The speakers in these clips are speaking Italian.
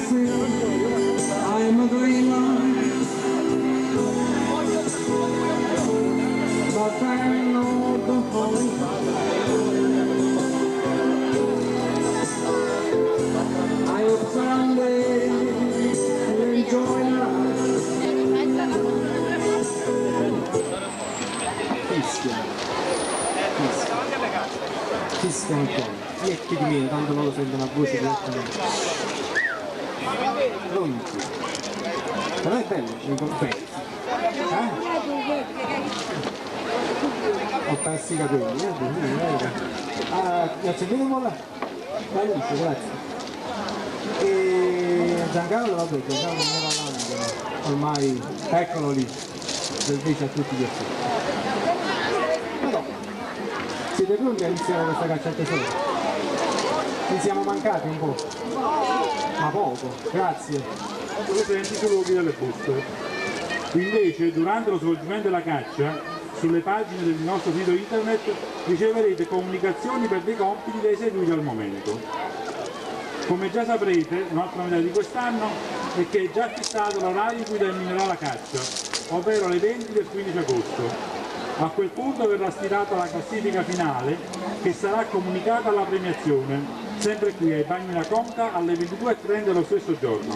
see I'm a dreamer, but I know the whole. I hope someday you'll enjoy life. Fischia un po', vecchi di meno, tanto loro sentono una voce direttamente. Pronti? Però è bello, mi confesso. Ho perso i capelli, grazie mille, bellissimo, grazie. E Giancarlo, vabbè, Giancarlo non ne parlando, ormai eccolo lì, del vice a tutti gli effetti. Siete pronti a iniziare questa caccia al tesoro? Ci siamo mancati un po'? Ma poco, grazie. Sono presenti solo luoghi delle buste. Invece, durante lo svolgimento della caccia, sulle pagine del nostro sito internet riceverete comunicazioni per dei compiti da eseguire al momento. Come già saprete, un'altra novità di quest'anno è che è già fissato l'orario in cui terminerà la caccia, ovvero le 20 del 15 agosto. A quel punto verrà stilata la classifica finale che sarà comunicata alla premiazione, sempre qui ai Bagni La Conca alle 22:30 dello stesso giorno.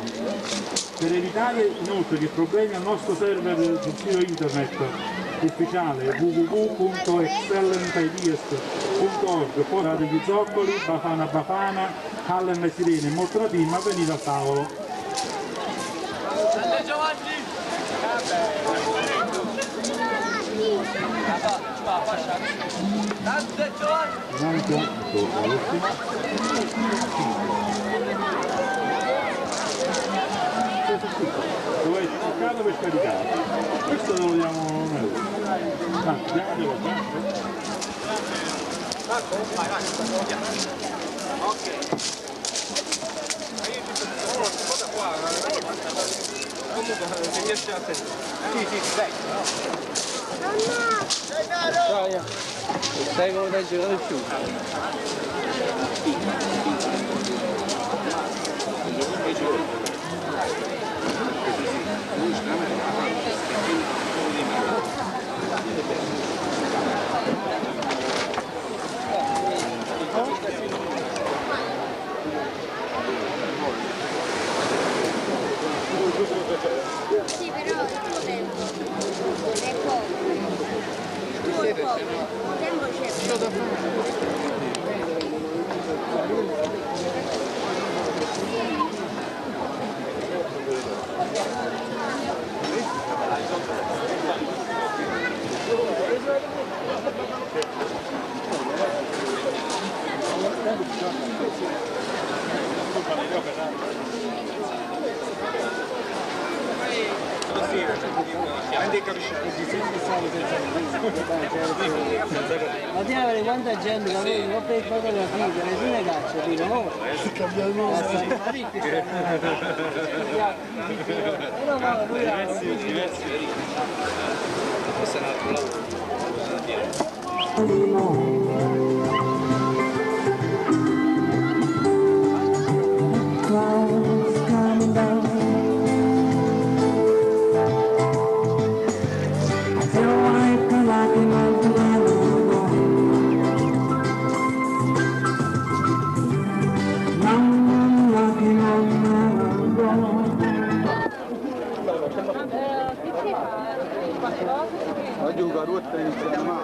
Per evitare inoltre che problemi al nostro server sul sito internet ufficiale www.excellentideas.org portate gli zoccoli, Bafana Bafana, Allen e Sirene e Moltra Team a venire al tavolo. Dove è staccato per scaricare? Questo lo diamo un euro. Diamogelo già. Ok. Comunque se riesci a te. Sì, dai. Stai come da girare più. Sì, però il tempo è poco. Molto poco. Il tempo c'è. Ma ti avere quanta gente la vedi, non per fare la figlia, nessuno caccia, dico no? Cambiamo diversi. Questo è un altro lavoro. Oggi un garoto iniziamo.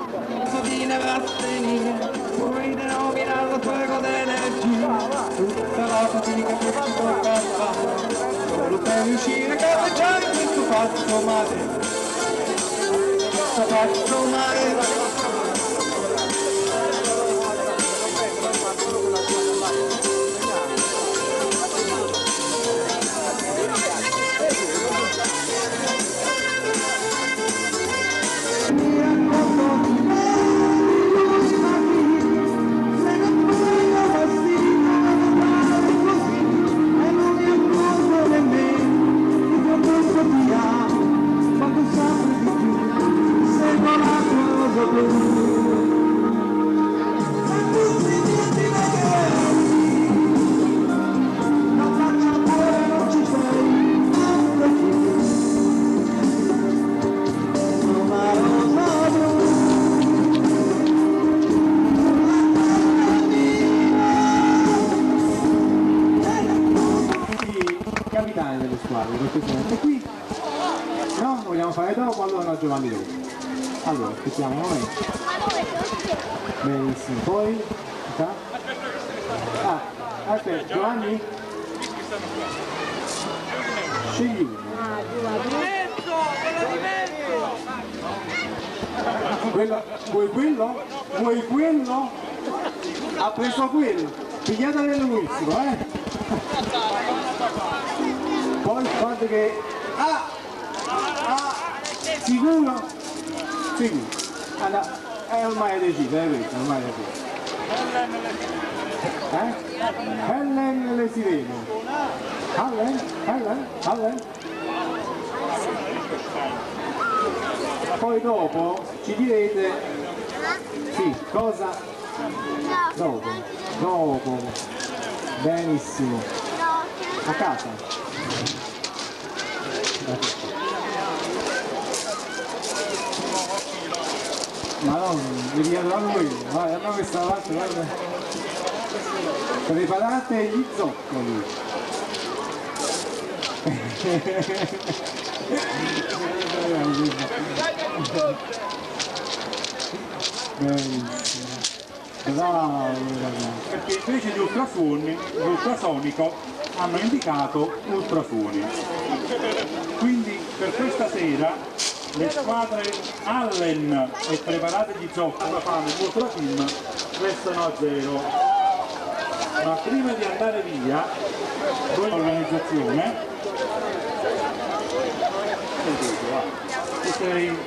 Di nevrasteni, poi di nominare lo fuoco d'energia, tutta la fatica che ci tocca fare, solo per riuscire a galleggiare questo pazzo mare, questo pazzo mare. Quando sempre di più sembra una cosa blu. squadre, cortesemente qui. No? Vogliamo fare dopo? Allora no, Giovanni dopo. Allora, aspettiamo un momento. Benissimo, poi... Ah, aspetta, Giovanni? Scegli uno. Vuoi quello? Vuoi quello? Ha preso quello. Pigliatele l'ultimo, Poi guarda che... Sicuro? Sicuro. Allora, ormai è deciso, questo, ormai è deciso. Helen le sirene. Helen. Poi dopo ci direte sì, cosa? Dopo. Benissimo. A casa. Ma no, devi trovare lui. Vai, andiamo questa parte, guarda. Preparate gli zoccoli. Bravo. Perché invece di ultrasonico hanno indicato ultrasuoni. Quindi per questa sera le squadre Allen e Preparate gli zoccoli fanno il ultrafilm restano a 0. Ma prima di andare via, voi l'organizzazione sei